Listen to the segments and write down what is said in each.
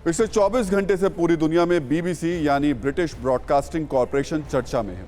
पिछले 24 घंटे से पूरी दुनिया में बीबीसी यानी ब्रिटिश ब्रॉडकास्टिंग कॉरपोरेशन चर्चा में है।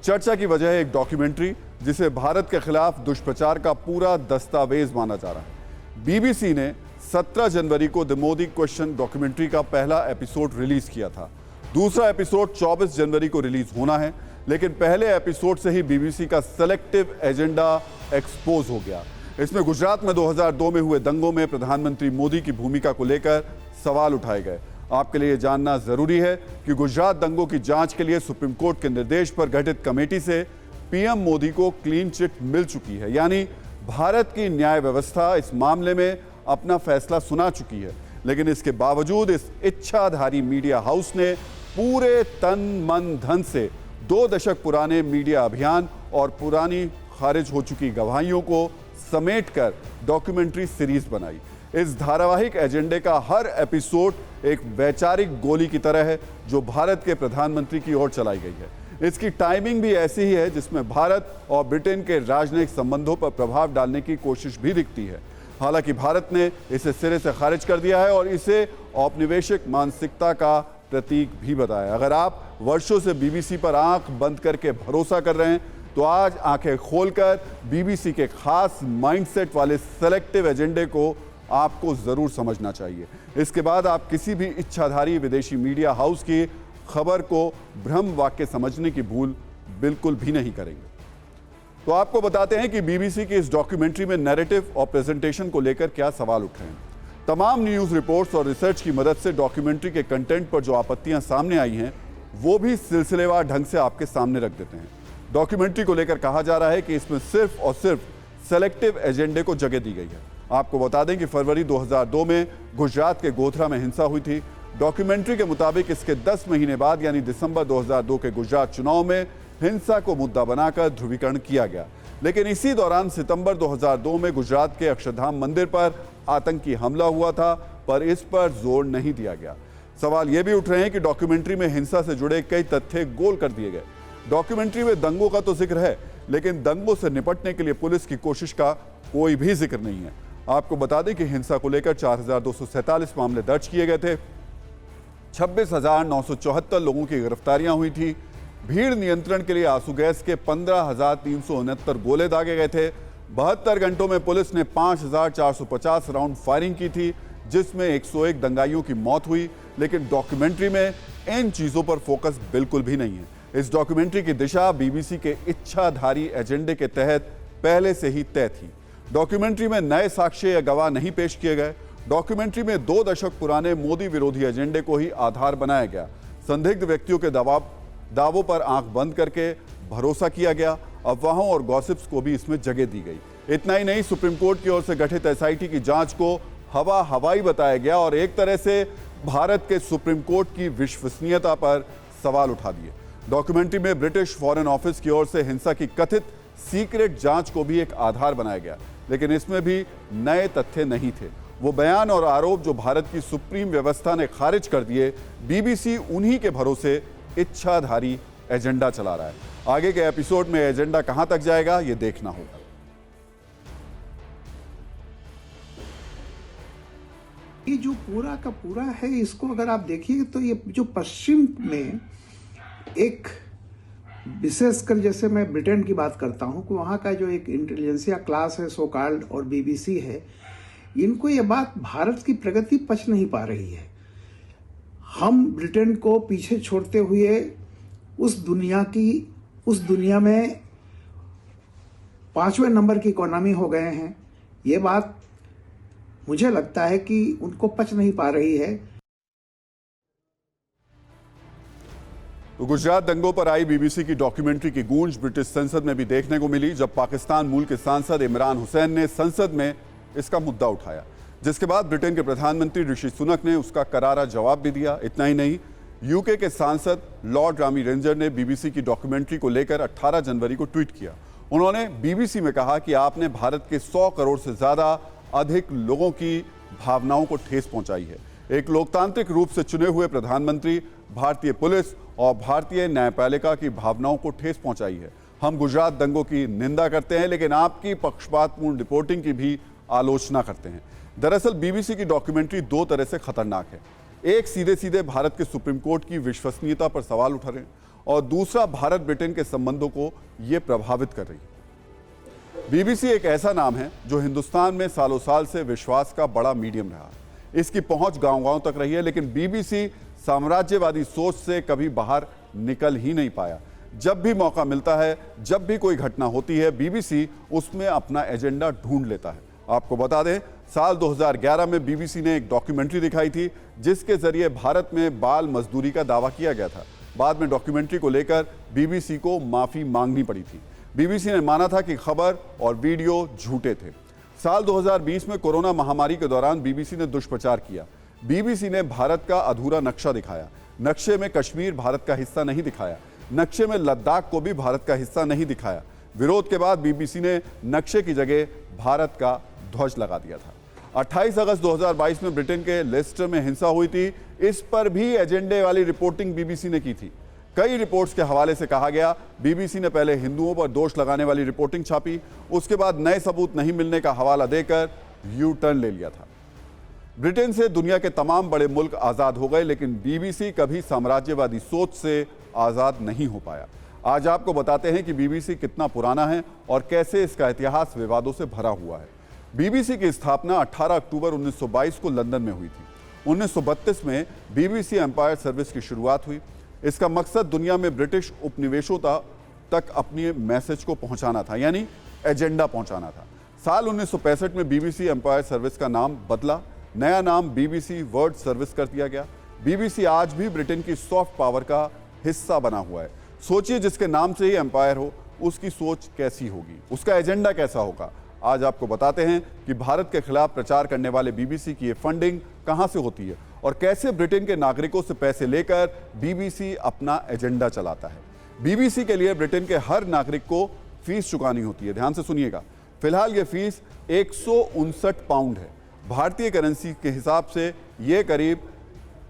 चर्चा की वजह है एक डॉक्यूमेंट्री जिसे भारत के खिलाफ दुष्प्रचार का पूरा दस्तावेज माना जा रहा है। बीबीसी ने 17 जनवरी को द मोदी क्वेश्चन डॉक्यूमेंट्री का पहला एपिसोड रिलीज किया था। दूसरा एपिसोड 24 जनवरी को रिलीज होना है, लेकिन पहले एपिसोड से ही बीबीसी का सेलेक्टिव एजेंडा एक्सपोज हो गया। इसमें गुजरात में 2002 में हुए दंगों में प्रधानमंत्री मोदी की भूमिका को लेकर सवाल उठाए गए। आपके लिए जानना जरूरी है कि गुजरात दंगों की जांच के लिए सुप्रीम कोर्ट के निर्देश पर गठित कमेटी से पीएम मोदी को क्लीन चिट मिल चुकी है, यानी भारत की न्याय व्यवस्था इस मामले में अपना फैसला सुना चुकी है। लेकिन इसके बावजूद इस इच्छाधारी मीडिया हाउस ने पूरे तन मन धन से 2 दशक पुराने मीडिया अभियान और पुरानी खारिज हो चुकी गवाहियों को समेटकर डॉक्यूमेंट्री सीरीज बनाई। इस धारावाहिक एजेंडे का हर एपिसोड एक वैचारिक गोली की तरह है जो भारत के प्रधानमंत्री की ओर चलाई गई है। इसकी टाइमिंग भी ऐसी ही है जिसमें भारत और ब्रिटेन के राजनयिक संबंधों पर प्रभाव डालने की कोशिश भी दिखती है। हालांकि भारत ने इसे सिरे से खारिज कर दिया है और इसे औपनिवेशिक मानसिकता का प्रतीक भी बताया। अगर आप वर्षों से बीबीसी पर आंख बंद करके भरोसा कर रहे हैं तो आज आंखें खोलकर बीबीसी के खास माइंडसेट वाले सेलेक्टिव एजेंडे को आपको जरूर समझना चाहिए। इसके बाद आप किसी भी इच्छाधारी विदेशी मीडिया हाउस की खबर को भ्रम वाक्य समझने की भूल बिल्कुल भी नहीं करेंगे। तो आपको बताते हैं कि बीबीसी की इस डॉक्यूमेंट्री में नैरेटिव और प्रेजेंटेशन को लेकर क्या सवाल उठ रहे हैं। तमाम न्यूज रिपोर्ट्स और रिसर्च की मदद से डॉक्यूमेंट्री के कंटेंट पर जो आपत्तियां सामने आई हैं वो भी सिलसिलेवार ढंग से आपके सामने रख देते हैं। डॉक्यूमेंट्री को लेकर कहा जा रहा है कि इसमें सिर्फ और सिर्फ सेलेक्टिव एजेंडे को जगह दी गई है। आपको बता दें कि फरवरी 2002 में गुजरात के गोधरा में हिंसा हुई थी। डॉक्यूमेंट्री के मुताबिक इसके 10 महीने बाद यानी दिसंबर 2002 के गुजरात चुनाव में हिंसा को मुद्दा बनाकर ध्रुवीकरण किया गया। लेकिन इसी दौरान सितंबर 2002 में गुजरात के अक्षरधाम मंदिर पर आतंकी हमला हुआ था, पर इस पर जोर नहीं दिया गया। सवाल ये भी उठ रहे हैं कि डॉक्यूमेंट्री में हिंसा से जुड़े कई तथ्य गोल कर दिए गए। डॉक्यूमेंट्री में दंगों का तो जिक्र है, लेकिन दंगों से निपटने के लिए पुलिस की कोशिश का कोई भी जिक्र नहीं है। आपको बता दें कि हिंसा को लेकर 4247 मामले दर्ज किए गए थे। 26,974 लोगों की गिरफ्तारियां हुई थी। भीड़ नियंत्रण के लिए आंसू गैस के 15,369 गोले दागे गए थे। 72 घंटों में पुलिस ने 5,450 राउंड फायरिंग की थी, जिसमें 101 दंगाइयों की मौत हुई। लेकिन डॉक्यूमेंट्री में इन चीजों पर फोकस बिल्कुल भी नहीं है। इस डॉक्यूमेंट्री की दिशा बीबीसी के इच्छाधारी एजेंडे के तहत पहले से ही तय थी। डॉक्यूमेंट्री में नए साक्ष्य या गवाह नहीं पेश किए गए। डॉक्यूमेंट्री में 2 दशक पुराने मोदी विरोधी एजेंडे को ही आधार बनाया गया। संदिग्ध व्यक्तियों के दावों पर आंख बंद करके भरोसा किया गया। अफवाहों और गॉसिप्स को भी इसमें जगह दी गई। इतना ही नहीं, सुप्रीम कोर्ट की ओर से गठित एसआईटी की जांच को हवाई बताया गया और एक तरह से भारत के सुप्रीम कोर्ट की विश्वसनीयता पर सवाल उठा दिए। डॉक्यूमेंट्री में ब्रिटिश फॉरेन ऑफिस की ओर से हिंसा की कथित सीक्रेट जांच को भी एक आधार बनाया गया, लेकिन इसमें भी नए तथ्य नहीं थे। वो बयान और आरोप जो भारत की सुप्रीम व्यवस्था ने खारिज कर दिए। बीबीसी उन्हीं के भरोसे इच्छाधारी एजेंडा चला रहा है। आगे के एपिसोड में एजेंडा कहां तक जाएगा ये देखना होगा। ये जो पूरा का पूरा है, इसको अगर आप देखिए तो ये जो पश्चिम में एक विशेषकर, जैसे मैं ब्रिटेन की बात करता हूं कि वहां का जो एक इंटेलिजेंसिया क्लास है सो कॉल्ड और बीबीसी है, इनको ये बात भारत की प्रगति पच नहीं पा रही है। हम ब्रिटेन को पीछे छोड़ते हुए उस दुनिया में 5वें नंबर की इकोनॉमी हो गए हैं। ये बात मुझे लगता है कि उनको पच नहीं पा रही है। तो गुजरात दंगों पर आई बीबीसी की डॉक्यूमेंट्री की गूंज ब्रिटिश संसद में भी देखने को मिली, जब पाकिस्तान मूल के सांसद इमरान हुसैन ने संसद में इसका मुद्दा उठाया, जिसके बाद ब्रिटेन के प्रधानमंत्री ऋषि सुनक ने उसका करारा जवाब भी दिया। इतना ही नहीं, यूके के सांसद लॉर्ड रामी रेंजर ने बीबीसी की डॉक्यूमेंट्री को लेकर 18 जनवरी को ट्वीट किया। उन्होंने बीबीसी में कहा कि आपने भारत के 100 करोड़ से ज्यादा अधिक लोगों की भावनाओं को ठेस पहुंचाई है। एक लोकतांत्रिक रूप से चुने हुए प्रधानमंत्री भारतीय पुलिस और भारतीय न्यायपालिका की भावनाओं को ठेस पहुंचाई है। हम गुजरात दंगों की निंदा करते हैं, लेकिन आपकी पक्षपातपूर्ण रिपोर्टिंग की भी आलोचना करते हैं। दरअसल बीबीसी की डॉक्यूमेंट्री 2 तरह से खतरनाक है। एक सीधे सीधे भारत के सुप्रीम कोर्ट की विश्वसनीयता पर सवाल उठा रहे हैं और दूसरा भारत ब्रिटेन के संबंधों को यह प्रभावित कर रही है। बीबीसी एक ऐसा नाम है जो हिंदुस्तान में सालों साल से विश्वास का बड़ा मीडियम रहा। इसकी पहुंच गांव-गांव तक रही है, लेकिन बीबीसी साम्राज्यवादी सोच से कभी बाहर निकल ही नहीं पाया। जब भी मौका मिलता है, जब भी कोई घटना होती है, बीबीसी उसमें अपना एजेंडा ढूंढ लेता है। आपको बता दें, साल 2011 में बीबीसी ने एक डॉक्यूमेंट्री दिखाई थी जिसके जरिए भारत में बाल मजदूरी का दावा किया गया था। बाद में डॉक्यूमेंट्री को लेकर बीबीसी को माफी मांगनी पड़ी थी। बीबीसी ने माना था कि खबर और वीडियो झूठे थे। साल 2020 में कोरोना महामारी के दौरान बीबीसी ने दुष्प्रचार किया। बीबीसी ने भारत का अधूरा नक्शा दिखाया। नक्शे में कश्मीर भारत का हिस्सा नहीं दिखाया। नक्शे में लद्दाख को भी भारत का हिस्सा नहीं दिखाया। विरोध के बाद बीबीसी ने नक्शे की जगह भारत का ध्वज लगा दिया था। 28 अगस्त 2022 में ब्रिटेन के लेस्टर में हिंसा हुई थी। इस पर भी एजेंडे वाली रिपोर्टिंग बीबीसी ने की थी। कई रिपोर्ट्स के हवाले से कहा गया, बीबीसी ने पहले हिंदुओं पर दोष लगाने वाली रिपोर्टिंग छापी, उसके बाद नए सबूत नहीं मिलने का हवाला देकर यू टर्न ले लिया था। ब्रिटेन से दुनिया के तमाम बड़े मुल्क आजाद हो गए, लेकिन बीबीसी कभी साम्राज्यवादी सोच से आजाद नहीं हो पाया। आज आपको बताते हैं कि बीबीसी कितना पुराना है और कैसे इसका इतिहास विवादों से भरा हुआ है। बीबीसी की स्थापना 18 अक्टूबर 1922 को लंदन में हुई थी। 1932 में बीबीसी एम्पायर सर्विस की शुरुआत हुई। इसका मकसद दुनिया में ब्रिटिश उपनिवेशों तक अपने मैसेज को पहुंचाना था, यानी एजेंडा पहुंचाना था। साल 1965 में बीबीसी एम्पायर सर्विस का नाम बदला, नया नाम बीबीसी वर्ल्ड सर्विस कर दिया गया। बीबीसी आज भी ब्रिटेन की सॉफ्ट पावर का हिस्सा बना हुआ है। सोचिए, जिसके नाम से ही एम्पायर हो, उसकी सोच कैसी होगी, उसका एजेंडा कैसा होगा। आज आपको बताते हैं कि भारत के खिलाफ प्रचार करने वाले बीबीसी की ये फंडिंग कहां से होती है और कैसे ब्रिटेन के नागरिकों से पैसे लेकर बीबीसी अपना एजेंडा चलाता है। बीबीसी के लिए ब्रिटेन के हर नागरिक को फीस चुकानी होती है। ध्यान से सुनिएगा, फिलहाल ये फीस 159 पाउंड है। भारतीय करेंसी के हिसाब से ये करीब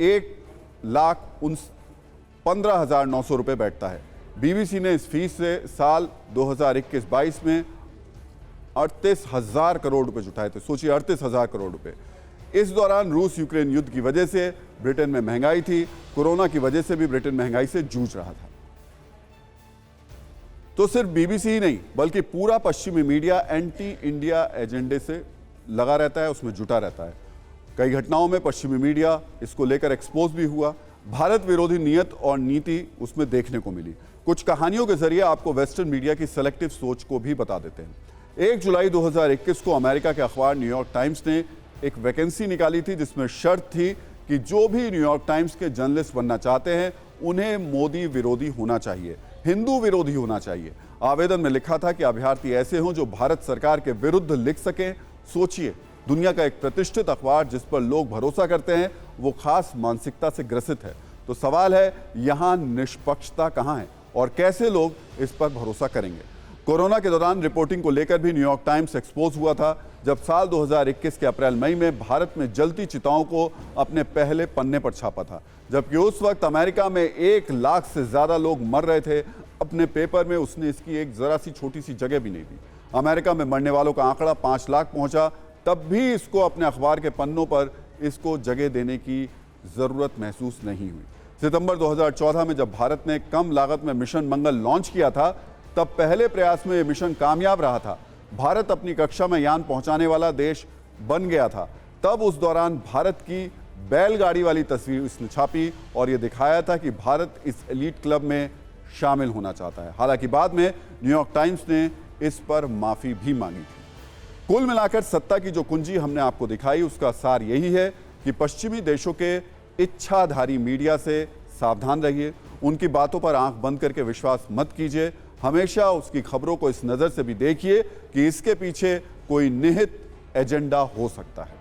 1,15,900 रुपये बैठता है। बीबीसी ने इस फीस से साल 2021-22 में 38,000 करोड़ रुपए जुटाए थे। सोचिए, 38,000 करोड़ रुपए। इस दौरान रूस यूक्रेन युद्ध की वजह से ब्रिटेन में महंगाई थी। कोरोना की वजह से भी ब्रिटेन महंगाई से जूझ रहा था। तो सिर्फ बीबीसी ही नहीं, बल्कि पूरा पश्चिमी मीडिया एंटी इंडिया एजेंडे से लगा रहता है, उसमें जुटा रहता है। कई घटनाओं में पश्चिमी मीडिया इसको लेकर एक्सपोज भी हुआ। भारत विरोधी नीयत और नीति उसमें देखने को मिली। कुछ कहानियों के जरिए आपको वेस्टर्न मीडिया की सेलेक्टिव सोच को भी बता देते हैं। 1 जुलाई 2021 को अमेरिका के अखबार न्यूयॉर्क टाइम्स ने एक वैकेंसी निकाली थी जिसमें शर्त थी कि जो भी न्यूयॉर्क टाइम्स के जर्नलिस्ट बनना चाहते हैं उन्हें मोदी विरोधी होना चाहिए, हिंदू विरोधी होना चाहिए। आवेदन में लिखा था कि अभ्यर्थी ऐसे हों जो भारत सरकार के विरुद्ध लिख सकें। सोचिए, दुनिया का एक प्रतिष्ठित अखबार जिस पर लोग भरोसा करते हैं वो खास मानसिकता से ग्रसित है। तो सवाल है, यहां निष्पक्षता कहां है और कैसे लोग इस पर भरोसा करेंगे। कोरोना के दौरान रिपोर्टिंग को लेकर भी न्यूयॉर्क टाइम्स एक्सपोज हुआ था, जब साल 2021 के अप्रैल मई में भारत में जलती चिताओं को अपने पहले पन्ने पर छापा था। जबकि उस वक्त अमेरिका में 1 लाख से ज्यादा लोग मर रहे थे, अपने पेपर में उसने इसकी एक जरा सी छोटी सी जगह भी नहीं दी। अमेरिका में मरने वालों का आंकड़ा 5 लाख पहुंचा, तब भी इसको अपने अखबार के पन्नों पर इसको जगह देने की जरूरत महसूस नहीं हुई। सितंबर 2014 में जब भारत ने कम लागत में मिशन मंगल लॉन्च किया था, तब पहले प्रयास में यह मिशन कामयाब रहा था। भारत अपनी कक्षा में यान पहुंचाने वाला देश बन गया था। तब उस दौरान भारत की बैलगाड़ी वाली तस्वीर इसने छापी और यह दिखाया था कि भारत इस एलीट क्लब में शामिल होना चाहता है। हालांकि बाद में न्यूयॉर्क टाइम्स ने इस पर माफी भी मांगी थी। कुल मिलाकर सत्ता की जो कुंजी हमने आपको दिखाई, उसका सार यही है कि पश्चिमी देशों के इच्छाधारी मीडिया से सावधान रहिए। उनकी बातों पर आंख बंद करके विश्वास मत कीजिए। हमेशा उसकी खबरों को इस नजर से भी देखिए कि इसके पीछे कोई निहित एजेंडा हो सकता है।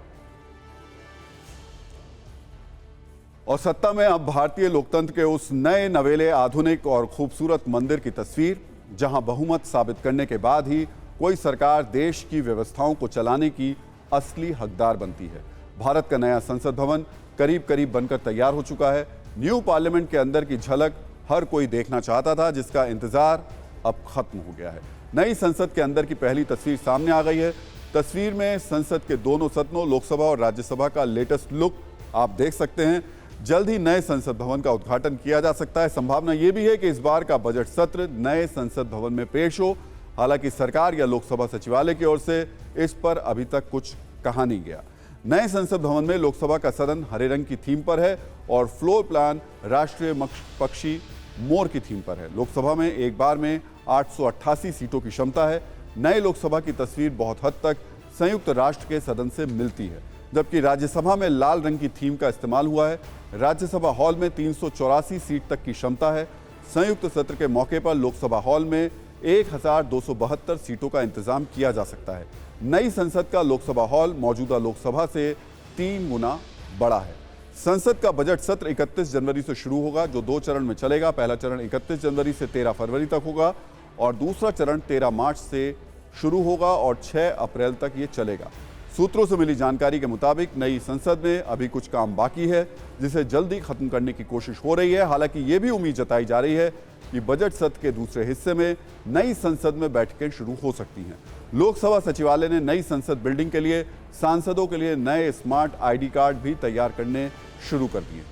और सत्ता में अब भारतीय लोकतंत्र के उस नए नवेले आधुनिक और खूबसूरत मंदिर की तस्वीर, जहां बहुमत साबित करने के बाद ही कोई सरकार देश की व्यवस्थाओं को चलाने की असली हकदार बनती है। भारत का नया संसद भवन करीब करीब बनकर तैयार हो चुका है। न्यू पार्लियामेंट के अंदर की झलक हर कोई देखना चाहता था, जिसका इंतजार अब खत्म हो गया है। नई संसद के अंदर की पहली तस्वीर सामने आ गई है। तस्वीर में संसद के दोनों सदनों, लोकसभा और राज्यसभा का लेटेस्ट लुक आप देख सकते हैं। जल्द ही नए संसद भवन का उद्घाटन किया जा सकता है। संभावना यह भी है कि इस बार का बजट सत्र नए संसद भवन में पेश हो। हालांकि सरकार या लोकसभा सचिवालय की ओर से इस पर अभी तक कुछ कहा नहीं गया। नए संसद भवन में लोकसभा का सदन हरे रंग की थीम पर है और फ्लोर प्लान राष्ट्रीय पक्षी मोर की थीम पर है। लोकसभा में एक बार में 888 सीटों की क्षमता है। नए लोकसभा की तस्वीर बहुत हद तक संयुक्त राष्ट्र के सदन से मिलती है, जबकि राज्यसभा में लाल रंग की थीम का इस्तेमाल हुआ है। राज्यसभा हॉल में 384 सीट तक की क्षमता है। संयुक्त सत्र के मौके पर लोकसभा हॉल में 1272 सीटों का इंतजाम किया जा सकता है। नई संसद का लोकसभा हॉल मौजूदा लोकसभा से 3 गुना बड़ा है। संसद का बजट सत्र 31 जनवरी से शुरू होगा, जो 2 चरण में चलेगा। पहला चरण 31 जनवरी से 13 फरवरी तक होगा और दूसरा चरण 13 मार्च से शुरू होगा और 6 अप्रैल तक ये चलेगा। सूत्रों से मिली जानकारी के मुताबिक नई संसद में अभी कुछ काम बाकी है, जिसे जल्दी खत्म करने की कोशिश हो रही है। हालांकि ये भी उम्मीद जताई जा रही है कि बजट सत्र के दूसरे हिस्से में नई संसद में बैठकें शुरू हो सकती हैं। लोकसभा सचिवालय ने नई संसद बिल्डिंग के लिए सांसदों के लिए नए स्मार्ट आईडी कार्ड भी तैयार करने शुरू कर दिए।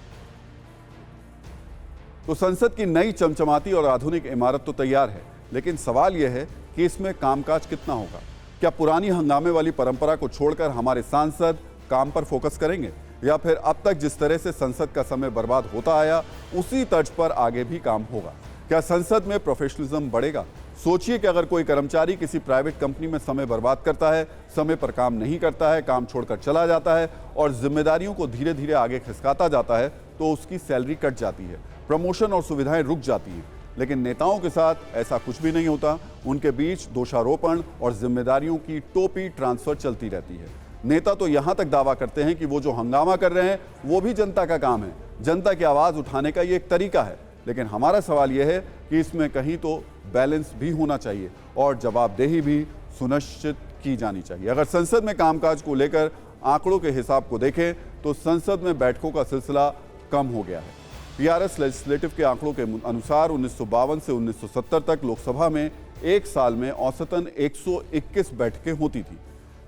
तो संसद की नई चमचमाती और आधुनिक इमारत तो तैयार है, लेकिन सवाल यह है कि इसमें कामकाज कितना होगा। क्या पुरानी हंगामे वाली परंपरा को छोड़कर हमारे सांसद काम पर फोकस करेंगे, या फिर अब तक जिस तरह से संसद का समय बर्बाद होता आया उसी तर्ज पर आगे भी काम होगा? क्या संसद में प्रोफेशनलिज्म बढ़ेगा? सोचिए कि अगर कोई कर्मचारी किसी प्राइवेट कंपनी में समय बर्बाद करता है, समय पर काम नहीं करता है, काम छोड़कर चला जाता है और जिम्मेदारियों को धीरे धीरे आगे खिसकाता जाता है, तो उसकी सैलरी कट जाती है, प्रमोशन और सुविधाएं रुक जाती हैं। लेकिन नेताओं के साथ ऐसा कुछ भी नहीं होता। उनके बीच दोषारोपण और जिम्मेदारियों की टोपी ट्रांसफर चलती रहती है। नेता तो यहां तक दावा करते हैं कि वो जो हंगामा कर रहे हैं वो भी जनता का काम है, जनता की आवाज उठाने का ये एक तरीका है। लेकिन हमारा सवाल यह है कि इसमें कहीं तो बैलेंस भी होना चाहिए और जवाबदेही भी सुनिश्चित की जानी चाहिए। अगर संसद में कामकाज को लेकर आंकड़ों के हिसाब को देखें तो संसद में बैठकों का सिलसिला कम हो गया है। टीआरएस लेजिस्लेटिव के आंकड़ों के अनुसार 1952 से 1970 तक लोकसभा में एक साल में औसतन 121 बैठकें होती थी।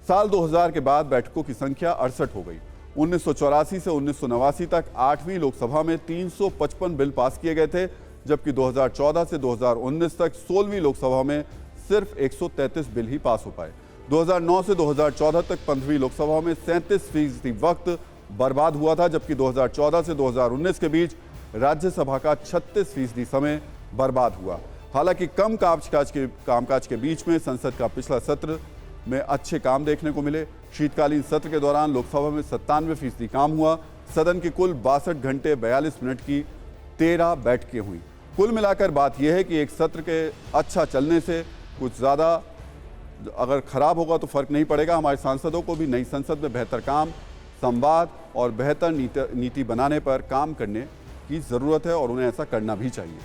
साल 2000 के बाद बैठकों की संख्या 68 हो गई। 1984 से 1989 तक 8वीं लोकसभा में 355 बिल पास किए गए थे, जबकि 2014 से 2019 तक 16वीं लोकसभा में सिर्फ 133 बिल ही पास हो पाए। 2009 से 2014 तक 15वीं लोकसभा में 37% वक्त बर्बाद हुआ था, जबकि 2014 से 2019 के बीच राज्यसभा का 36% समय बर्बाद हुआ। हालांकि कम कामकाज के बीच में संसद का पिछला सत्र में अच्छे काम देखने को मिले। शीतकालीन सत्र के दौरान लोकसभा में 97% काम हुआ। सदन की कुल 62 घंटे 42 मिनट की 13 बैठकें हुई। कुल मिलाकर बात यह है कि एक सत्र के अच्छा चलने से कुछ ज़्यादा अगर खराब होगा तो फर्क नहीं पड़ेगा। हमारे सांसदों को भी नई संसद में बेहतर काम, संवाद और बेहतर नीति बनाने पर काम करने की ज़रूरत है और उन्हें ऐसा करना भी चाहिए।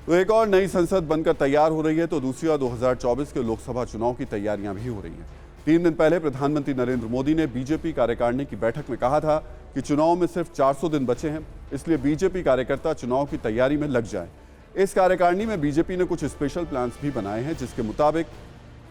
तो एक और नई संसद बनकर तैयार हो रही है, तो दूसरी ओर 2024 के लोकसभा चुनाव की तैयारियां भी हो रही हैं। 3 दिन पहले प्रधानमंत्री नरेंद्र मोदी ने बीजेपी कार्यकारिणी की बैठक में कहा था कि चुनाव में सिर्फ 400 दिन बचे हैं, इसलिए बीजेपी कार्यकर्ता चुनाव की तैयारी में लग जाएं। इस कार्यकारिणी में बीजेपी ने कुछ स्पेशल प्लान्स भी बनाए हैं, जिसके मुताबिक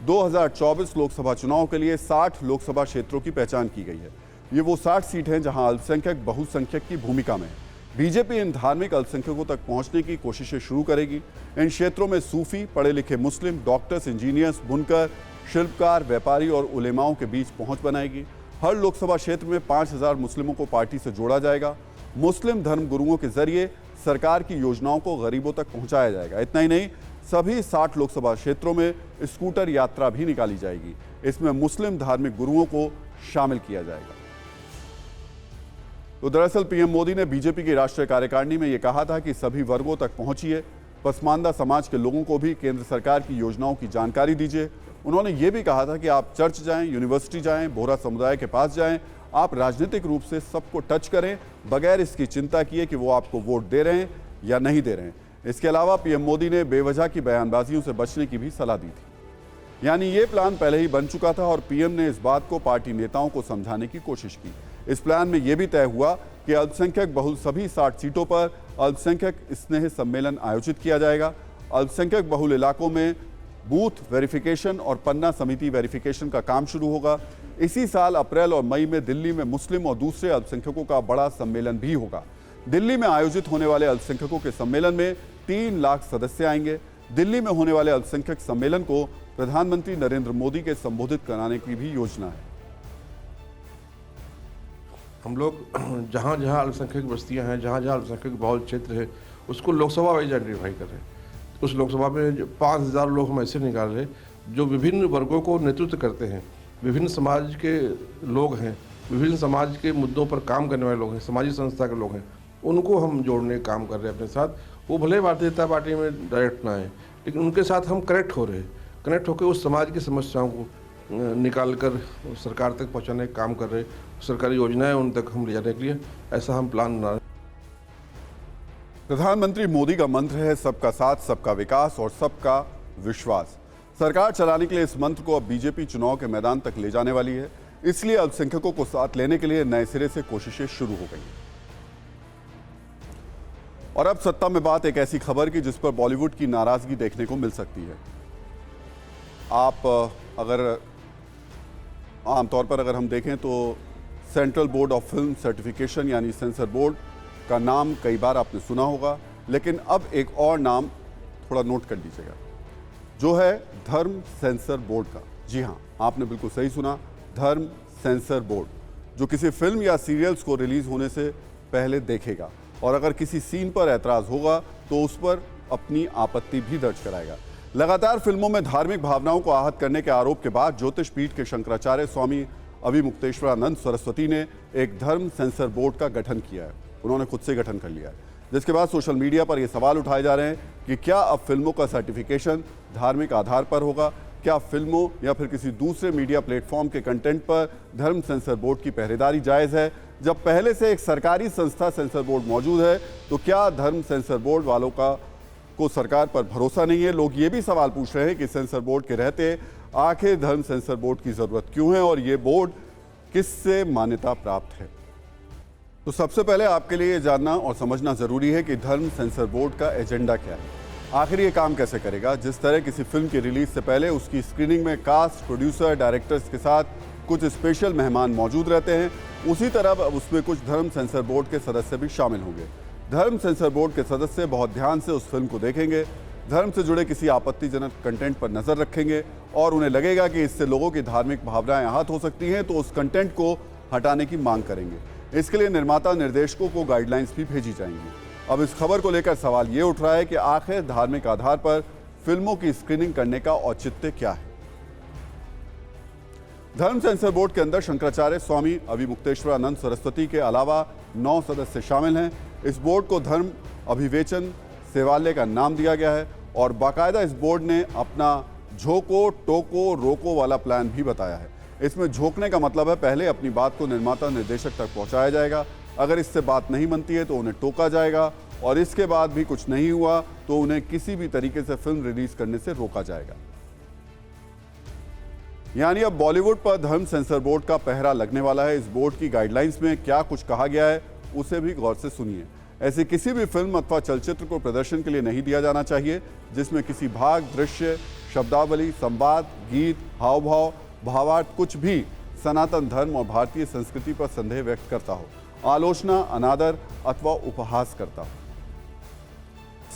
2024 लोकसभा चुनाव के लिए 60 लोकसभा क्षेत्रों की पहचान की गई है। ये वो 60 सीट हैं जहां अल्पसंख्यक बहुसंख्यक की भूमिका में है। बीजेपी इन धार्मिक अल्पसंख्यकों तक पहुंचने की कोशिशें शुरू करेगी। इन क्षेत्रों में सूफी, पढ़े लिखे मुस्लिम, डॉक्टर्स, इंजीनियर्स, बुनकर, शिल्पकार, व्यापारी और उलेमाओं के बीच पहुंच बनाएगी। हर लोकसभा क्षेत्र में 5000 मुस्लिमों को पार्टी से जोड़ा जाएगा। मुस्लिम धर्म गुरुओं के जरिए सरकार की योजनाओं को गरीबों तक पहुंचाया जाएगा। इतना ही नहीं, सभी 60 लोकसभा क्षेत्रों में स्कूटर यात्रा भी निकाली जाएगी। इसमें मुस्लिम धार्मिक गुरुओं को शामिल किया जाएगा। तो दरअसल पीएम मोदी ने बीजेपी की राष्ट्रीय कार्यकारिणी में यह कहा था कि सभी वर्गों तक पहुंचिए, पसमानदा समाज के लोगों को भी केंद्र सरकार की योजनाओं की जानकारी दीजिए। उन्होंने ये भी कहा था कि आप चर्च जाएं, यूनिवर्सिटी जाएं, बोहरा समुदाय के पास जाएं, आप राजनीतिक रूप से सबको टच करें, बगैर इसकी चिंता किए कि वो आपको वोट दे रहे हैं या नहीं दे रहे हैं। इसके अलावा पीएम मोदी ने बेवजह की बयानबाजियों से बचने की भी सलाह दी थी। यानी ये प्लान पहले ही बन चुका था और पीएम ने इस बात को पार्टी नेताओं को समझाने की कोशिश की। इस प्लान में यह भी तय हुआ कि अल्पसंख्यक बहुल सभी 60 सीटों पर अल्पसंख्यक स्नेह सम्मेलन आयोजित किया जाएगा। अल्पसंख्यक बहुल इलाकों में बूथ वेरिफिकेशन और पन्ना समिति वेरिफिकेशन का काम शुरू होगा। इसी साल अप्रैल और मई में दिल्ली में मुस्लिम और दूसरे अल्पसंख्यकों का बड़ा सम्मेलन भी होगा। दिल्ली में आयोजित होने वाले अल्पसंख्यकों के सम्मेलन में 3 लाख सदस्य आएंगे। दिल्ली में होने वाले अल्पसंख्यक सम्मेलन को प्रधानमंत्री नरेंद्र मोदी के संबोधित कराने की भी योजना है। हम लोग जहाँ जहाँ अल्पसंख्यक बस्तियाँ हैं, जहाँ जहाँ अल्पसंख्यक बहुल क्षेत्र है, उसको लोकसभा वाइज आइडेंटिफाई कर रहे हैं। उस लोकसभा में 5,000 लोग हम ऐसे निकाल रहे जो विभिन्न वर्गों को नेतृत्व करते हैं, विभिन्न समाज के लोग हैं, विभिन्न समाज के मुद्दों पर काम करने वाले लोग हैं, सामाजिक संस्था के लोग हैं, उनको हम जोड़ने का काम कर रहे हैं अपने साथ। वो भले भारतीय जनता पार्टी में डायरेक्ट ना आए, लेकिन उनके साथ हम कनेक्ट हो रहे हैं। कनेक्ट होकर उस समाज की समस्याओं को निकाल कर सरकार तक पहुंचाने का काम कर रहे हैं। सरकारी योजनाएं उन तक हम ले जाने के लिए ऐसा हम प्लान बना रहे हैं। प्रधानमंत्री मोदी का मंत्र है सबका साथ, सबका विकास और सबका विश्वास। सरकार चलाने के लिए इस मंत्र को अब बीजेपी चुनाव के मैदान तक ले जाने वाली है। इसलिए अल्पसंख्यकों को साथ लेने के लिए नए सिरे से कोशिशें शुरू हो गई। और अब सत्ता में बात एक ऐसी खबर की जिस पर बॉलीवुड की नाराजगी देखने को मिल सकती है। आप अगर आमतौर पर अगर हम देखें तो central board of film certification यानी सेंसर बोर्ड का नाम कई बार आपने सुना होगा, लेकिन अब एक और नाम थोड़ा नोट कर लीजिएगा, जो है धर्म सेंसर बोर्ड का। जी हाँ, आपने बिल्कुल सही सुना, धर्म सेंसर बोर्ड, जो किसी फिल्म या सीरियल्स को रिलीज होने से पहले देखेगा और अगर किसी सीन पर ऐतराज होगा तो उस पर अपनी आपत्ति भी दर्ज कराएगा। लगातार फिल्मों में धार्मिक भावनाओं को आहत करने के आरोप के बाद ज्योतिष पीठ के शंकराचार्य स्वामी अभिमुक्तेश्वरानंद सरस्वती ने एक धर्म सेंसर बोर्ड का गठन किया है। उन्होंने खुद से गठन कर लिया है, जिसके बाद सोशल मीडिया पर यह सवाल उठाए जा रहे हैं कि क्या अब फिल्मों का सर्टिफिकेशन धार्मिक आधार पर होगा? क्या फिल्मों या फिर किसी दूसरे मीडिया प्लेटफॉर्म के कंटेंट पर धर्म सेंसर बोर्ड की पहरेदारी जायज़ है? जब पहले से एक सरकारी संस्था सेंसर बोर्ड मौजूद है तो क्या धर्म सेंसर बोर्ड वालों को सरकार पर भरोसा नहीं है? लोग ये भी सवाल पूछ रहे हैं कि सेंसर बोर्ड के रहते आखिर धर्म सेंसर बोर्ड की जरूरत क्यों है और ये बोर्ड किससे मान्यता प्राप्त है? तो सबसे पहले आपके लिए ये जानना और समझना जरूरी है कि धर्म सेंसर बोर्ड का एजेंडा क्या है, आखिर ये काम कैसे करेगा। जिस तरह किसी फिल्म की रिलीज से पहले उसकी स्क्रीनिंग में कास्ट, प्रोड्यूसर, डायरेक्टर्स के साथ कुछ स्पेशल मेहमान मौजूद रहते हैं, उसी तरह अब उसमें कुछ धर्म सेंसर बोर्ड के सदस्य भी शामिल होंगे। धर्म सेंसर बोर्ड के सदस्य बहुत ध्यान से उस फिल्म को देखेंगे, धर्म से जुड़े किसी आपत्तिजनक कंटेंट पर नजर रखेंगे और उन्हें लगेगा कि इससे लोगों की धार्मिक भावनाएं आहत हो सकती हैं तो उस कंटेंट को हटाने की मांग करेंगे। इसके लिए निर्माता निर्देशकों को गाइडलाइंस भी भेजी जाएंगी। अब इस खबर को लेकर सवाल ये उठ रहा है कि आखिर धार्मिक आधार पर फिल्मों की स्क्रीनिंग करने का औचित्य क्या है। धर्म सेंसर बोर्ड के अंदर शंकराचार्य स्वामी अभिमुक्तेश्वरानंद सरस्वती के अलावा 9 सदस्य शामिल हैं। इस बोर्ड को धर्म अभिवेचन सेवालय का नाम दिया गया है और बाकायदा इस बोर्ड ने अपना झोंको, टोको, रोको वाला प्लान भी बताया है। इसमें झोंकने का मतलब है पहले अपनी बात को निर्माता निर्देशक तक पहुंचाया जाएगा, अगर इससे बात नहीं बनती है तो उन्हें टोका जाएगा और इसके बाद भी कुछ नहीं हुआ तो उन्हें किसी भी तरीके से फिल्म रिलीज करने से रोका जाएगा। यानी अब बॉलीवुड पर धर्म सेंसर बोर्ड का पहरा लगने वाला है। इस बोर्ड की गाइडलाइंस में क्या कुछ कहा गया है उसे भी गौर से सुनिए। ऐसी किसी भी फिल्म अथवा चलचित्र को प्रदर्शन के लिए नहीं दिया जाना चाहिए जिसमें किसी भाग, दृश्य, शब्दावली, संवाद, गीत, हाव भाव, भावार्थ कुछ भी सनातन धर्म और भारतीय संस्कृति पर संदेह व्यक्त करता हो, आलोचना, अनादर अथवा उपहास करता हो।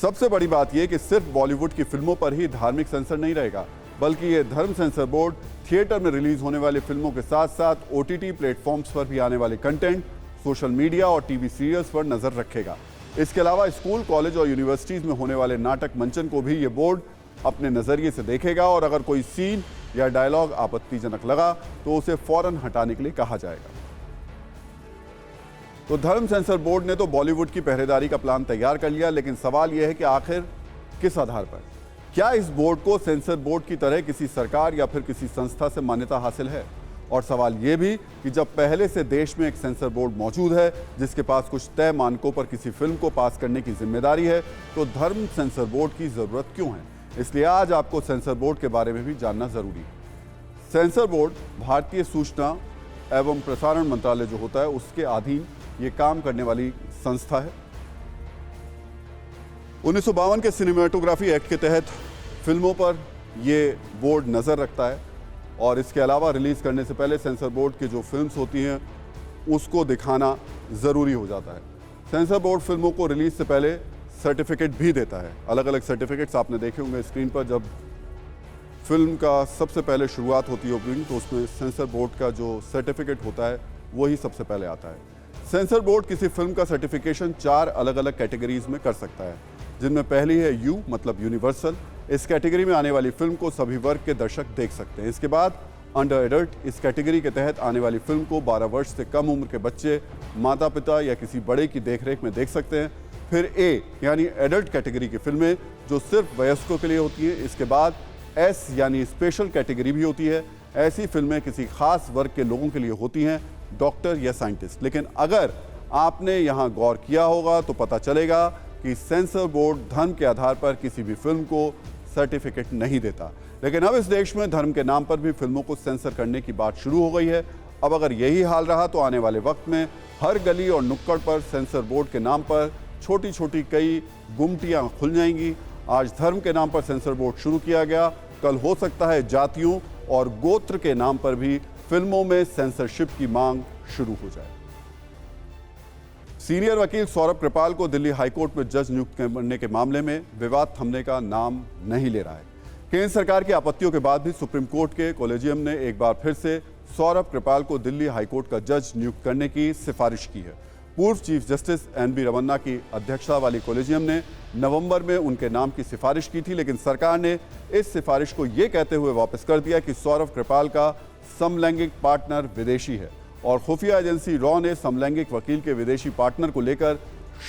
सबसे बड़ी बात यह कि सिर्फ बॉलीवुड की फिल्मों पर ही धार्मिक सेंसर नहीं रहेगा, बल्कि यह धर्म सेंसर बोर्ड थिएटर में रिलीज होने वाली फिल्मों के साथ साथ OTT प्लेटफॉर्म्स पर भी आने वाले कंटेंट, सोशल मीडिया और टीवी सीरियल्स पर नजर रखेगा। इसके अलावा स्कूल, कॉलेज और यूनिवर्सिटीज में होने वाले नाटक मंचन को भी ये बोर्ड अपने नजरिए से देखेगा और अगर कोई सीन या डायलॉग आपत्तिजनक लगा तो उसे फौरन हटाने के लिए कहा जाएगा। तो धर्म सेंसर बोर्ड ने तो बॉलीवुड की पहरेदारी का प्लान तैयार कर लिया, लेकिन सवाल यह है कि आखिर किस आधार पर? क्या इस बोर्ड को सेंसर बोर्ड की तरह किसी सरकार या फिर किसी संस्था से मान्यता हासिल है? और सवाल यह भी कि जब पहले से देश में एक सेंसर बोर्ड मौजूद है जिसके पास कुछ तय मानकों पर किसी फिल्म को पास करने की जिम्मेदारी है, तो धर्म सेंसर बोर्ड की जरूरत क्यों है? इसलिए आज आपको सेंसर बोर्ड के बारे में भी जानना जरूरी है। सेंसर बोर्ड भारतीय सूचना एवं प्रसारण मंत्रालय जो होता है उसके अधीन ये काम करने वाली संस्था है। 1952 के सिनेमेटोग्राफी एक्ट के तहत फिल्मों पर ये बोर्ड नजर रखता है। और इसके अलावा रिलीज़ करने से पहले सेंसर बोर्ड की जो फिल्म्स होती हैं उसको दिखाना ज़रूरी हो जाता है। सेंसर बोर्ड फिल्मों को रिलीज़ से पहले सर्टिफिकेट भी देता है। अलग अलग सर्टिफिकेट्स आपने देखे होंगे स्क्रीन पर। जब फिल्म का सबसे पहले शुरुआत होती है ओपनिंग, तो उसमें सेंसर बोर्ड का जो सर्टिफिकेट होता है वही सबसे पहले आता है। सेंसर बोर्ड किसी फिल्म का सर्टिफिकेशन 4 अलग अलग कैटेगरीज में कर सकता है, जिनमें पहली है यू मतलब यूनिवर्सल। इस कैटेगरी में आने वाली फिल्म को सभी वर्ग के दर्शक देख सकते हैं। इसके बाद अंडर एडल्ट, इस कैटेगरी के तहत आने वाली फिल्म को 12 वर्ष से कम उम्र के बच्चे, माता पिता या किसी बड़े की देखरेख में देख सकते हैं। फिर ए यानी एडल्ट कैटेगरी की फिल्में जो सिर्फ वयस्कों के लिए होती हैं। इसके बाद एस यानी स्पेशल कैटेगरी भी होती है। ऐसी फिल्में किसी खास वर्ग के लोगों के लिए होती हैं, डॉक्टर या साइंटिस्ट। लेकिन अगर आपने यहाँ गौर किया होगा तो पता चलेगा कि सेंसर बोर्ड धर्म के आधार पर किसी भी फिल्म को सर्टिफिकेट नहीं देता। लेकिन अब इस देश में धर्म के नाम पर भी फिल्मों को सेंसर करने की बात शुरू हो गई है। अब अगर यही हाल रहा तो आने वाले वक्त में हर गली और नुक्कड़ पर सेंसर बोर्ड के नाम पर छोटी छोटी कई गुमटियां खुल जाएंगी। आज धर्म के नाम पर सेंसर बोर्ड शुरू किया गया, कल हो सकता है जातियों और गोत्र के नाम पर भी फिल्मों में सेंसरशिप की मांग शुरू हो जाए। सीनियर वकील सौरभ कृपाल को दिल्ली हाईकोर्ट में जज नियुक्त करने के मामले में विवाद थमने का नाम नहीं ले रहा है। केंद्र सरकार की आपत्तियों के बाद भी सुप्रीम कोर्ट के कॉलेजियम ने एक बार फिर से सौरभ कृपाल को दिल्ली हाईकोर्ट का जज नियुक्त करने की सिफारिश की है। पूर्व चीफ जस्टिस एन.वी. रमन्ना की अध्यक्षता वाली कॉलेजियम ने नवंबर में उनके नाम की सिफारिश की थी, लेकिन सरकार ने इस सिफारिश को यह कहते हुए वापस कर दिया कि सौरभ कृपाल का समलैंगिक पार्टनर विदेशी है और खुफिया एजेंसी रॉ ने समलैंगिक वकील के विदेशी पार्टनर को लेकर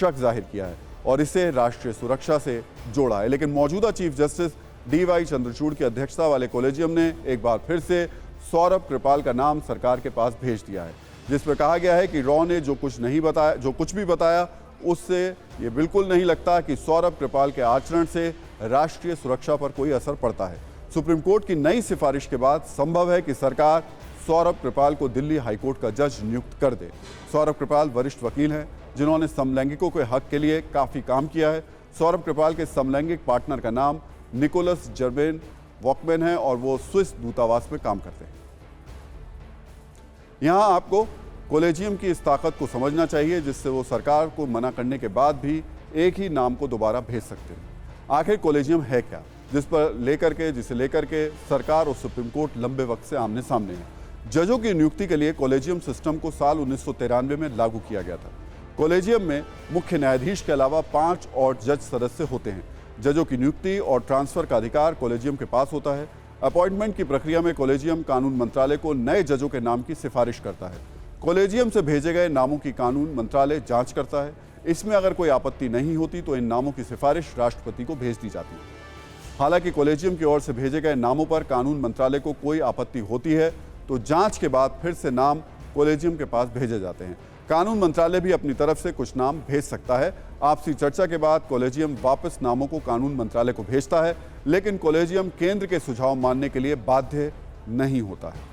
शक जाहिर किया है और इसे राष्ट्रीय सुरक्षा से जोड़ा है। लेकिन मौजूदा चीफ जस्टिस डी.वाई. चंद्रचूड़ की अध्यक्षता वाले कॉलेजियम ने एक बार फिर से सौरभ कृपाल का नाम सरकार के पास भेज दिया है, जिसमें कहा गया है कि रॉ ने जो कुछ भी बताया उससे ये बिल्कुल नहीं लगता कि सौरभ कृपाल के आचरण से राष्ट्रीय सुरक्षा पर कोई असर पड़ता है। सुप्रीम कोर्ट की नई सिफारिश के बाद संभव है कि सरकार सौरभ कृपाल को दिल्ली हाईकोर्ट का जज नियुक्त कर दे। सौरभ कृपाल वरिष्ठ वकील हैं जिन्होंने समलैंगिकों के हक के लिए काफी काम किया है। सौरभ कृपाल के समलैंगिक पार्टनर का नाम निकोलस जर्मेन वॉकमैन है और वो स्विस दूतावास में काम करते हैं। यहां आपको कॉलेजियम की इस ताकत को समझना चाहिए जिससे वो सरकार को मना करने के बाद भी एक ही नाम को दोबारा भेज सकते हैं। आखिर कॉलेजियम है क्या, जिसे लेकर के सरकार और सुप्रीम कोर्ट लंबे वक्त से आमने सामने है। जजों की नियुक्ति के लिए कॉलेजियम सिस्टम को साल 1993 में लागू किया गया था। कॉलेजियम में मुख्य न्यायाधीश के अलावा 5 और जज सदस्य होते हैं। जजों की नियुक्ति और ट्रांसफर का अधिकार कॉलेजियम के पास होता है। अपॉइंटमेंट की प्रक्रिया में कॉलेजियम कानून मंत्रालय को नए जजों के नाम की सिफारिश करता है। कॉलेजियम से भेजे गए नामों की कानून मंत्रालय जांच करता है। इसमें अगर कोई आपत्ति नहीं होती तो इन नामों की सिफारिश राष्ट्रपति को भेज दी जाती है। हालांकि कॉलेजियम की ओर से भेजे गए नामों पर कानून मंत्रालय को कोई आपत्ति होती है तो जांच के बाद फिर से नाम कॉलेजियम के पास भेजे जाते हैं। कानून मंत्रालय भी अपनी तरफ से कुछ नाम भेज सकता है। आपसी चर्चा के बाद कॉलेजियम वापस नामों को कानून मंत्रालय को भेजता है, लेकिन कॉलेजियम केंद्र के सुझाव मानने के लिए बाध्य नहीं होता है।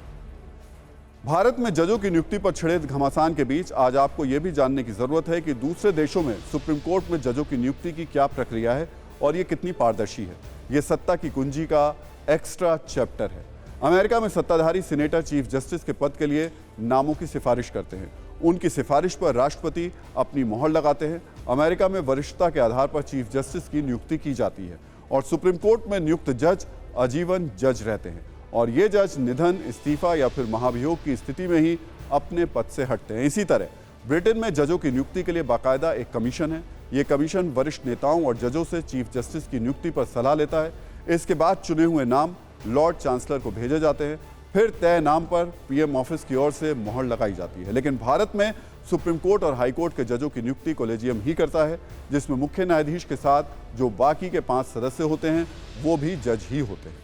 भारत में जजों की नियुक्ति पर छिड़े घमासान के बीच आज आपको यह भी जानने की जरूरत है कि दूसरे देशों में सुप्रीम कोर्ट में जजों की नियुक्ति की क्या प्रक्रिया है और ये कितनी पारदर्शी है। ये सत्ता की कुंजी का एक्स्ट्रा चैप्टर है। अमेरिका में सत्ताधारी सीनेटर चीफ जस्टिस के पद के लिए नामों की सिफारिश करते हैं। उनकी सिफारिश पर राष्ट्रपति अपनी मोहर लगाते हैं। अमेरिका में वरिष्ठता के आधार पर चीफ जस्टिस की नियुक्ति की जाती है और सुप्रीम कोर्ट में नियुक्त जज आजीवन जज रहते हैं और ये जज निधन, इस्तीफा या फिर महाभियोग की स्थिति में ही अपने पद से हटते हैं। इसी तरह ब्रिटेन में जजों की नियुक्ति के लिए बाकायदा एक कमीशन है। ये कमीशन वरिष्ठ नेताओं और जजों से चीफ जस्टिस की नियुक्ति पर सलाह लेता है। इसके बाद चुने हुए नाम लॉर्ड चांसलर को भेजे जाते हैं। फिर तय नाम पर पीएम ऑफिस की ओर से मोहर लगाई जाती है। लेकिन भारत में सुप्रीम कोर्ट और हाई कोर्ट के जजों की नियुक्ति कॉलेजियम ही करता है, जिसमें मुख्य न्यायाधीश के साथ जो बाकी के 5 सदस्य होते हैं वो भी जज ही होते हैं।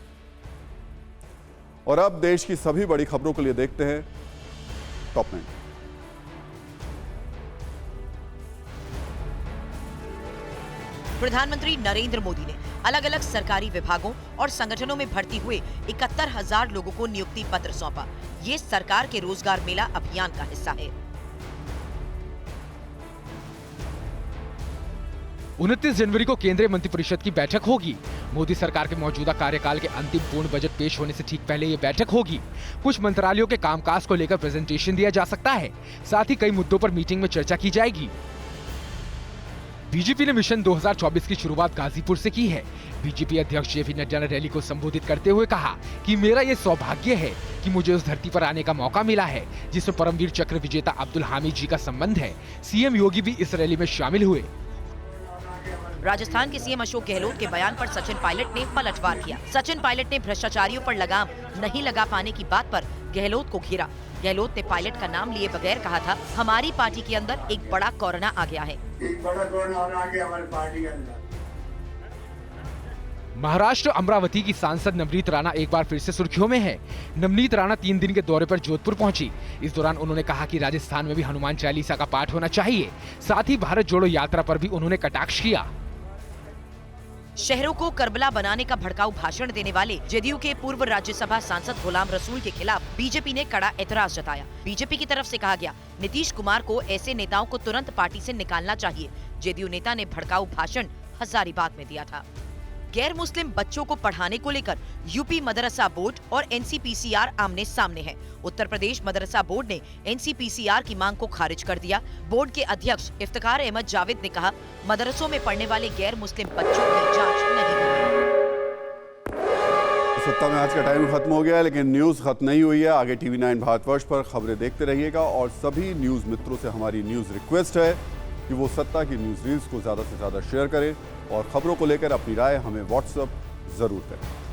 और अब देश की सभी बड़ी खबरों के लिए देखते हैं टॉप 9। प्रधानमंत्री नरेंद्र मोदी ने अलग अलग सरकारी विभागों और संगठनों में भर्ती हुए 71,000 लोगों को नियुक्ति पत्र सौंपा। ये सरकार के रोजगार मेला अभियान का हिस्सा है। 29 जनवरी को केंद्रीय मंत्रिपरिषद की बैठक होगी। मोदी सरकार के मौजूदा कार्यकाल के अंतिम पूर्ण बजट पेश होने से ठीक पहले ये बैठक होगी। कुछ मंत्रालयों के कामकाज को लेकर प्रेजेंटेशन दिया जा सकता है। साथ ही कई मुद्दों पर मीटिंग में चर्चा की जाएगी। बीजेपी ने मिशन 2024 की शुरुआत गाजीपुर से की है। बीजेपी अध्यक्ष जेपी नड्डा ने रैली को संबोधित करते हुए कहा कि मेरा ये सौभाग्य है कि मुझे उस धरती पर आने का मौका मिला है जिसमें परमवीर चक्र विजेता अब्दुल हामिद जी का संबंध है। सीएम योगी भी इस रैली में शामिल हुए। राजस्थान के सीएम अशोक गहलोत के बयान पर सचिन पायलट ने पलटवार किया। सचिन पायलट ने भ्रष्टाचारियों पर लगाम नहीं लगा पाने की बात पर गहलोत को घेरा। गहलोत ने पायलट का नाम लिए बगैर कहा था, हमारी पार्टी के अंदर एक बड़ा कोरोना आ गया है। एक बड़ा कोरोना आ गया हमारी पार्टी के अंदर। महाराष्ट्र अमरावती की सांसद नवनीत राणा एक बार फिर से सुर्खियों में है। नवनीत राणा 3 दिन के दौरे पर जोधपुर पहुंची। इस दौरान उन्होंने कहा कि राजस्थान में भी हनुमान चालीसा का पाठ होना चाहिए। साथ ही भारत जोड़ो यात्रा पर भी उन्होंने कटाक्ष किया। शहरों को करबला बनाने का भड़काऊ भाषण देने वाले जेडीयू के पूर्व राज्यसभा सांसद गुलाम रसूल के खिलाफ बीजेपी ने कड़ा एतराज जताया। बीजेपी की तरफ से कहा गया, नीतीश कुमार को ऐसे नेताओं को तुरंत पार्टी से निकालना चाहिए। जेडीयू नेता ने भड़काऊ भाषण हजारीबाग में दिया था। गैर मुस्लिम बच्चों को पढ़ाने को लेकर यूपी मदरसा बोर्ड और एनसीपीसीआर आमने सामने है। उत्तर प्रदेश मदरसा बोर्ड ने एनसीपीसीआर की मांग को खारिज कर दिया। बोर्ड के अध्यक्ष इफ्तिखार अहमद जावेद ने कहा, मदरसों में पढ़ने वाले गैर मुस्लिम बच्चों की जांच नहीं होगी। सत्ता में आज का टाइम खत्म हो गया है, लेकिन न्यूज खत्म नहीं हुई है। आगे TV9 भारतवर्ष पर खबरें देखते रहिएगा और सभी न्यूज मित्रों से हमारी न्यूज रिक्वेस्ट है कि वो सत्ता की न्यूज रील्स को ज्यादा से ज्यादा शेयर करें और खबरों को लेकर अपनी राय हमें व्हाट्सएप जरूर करें।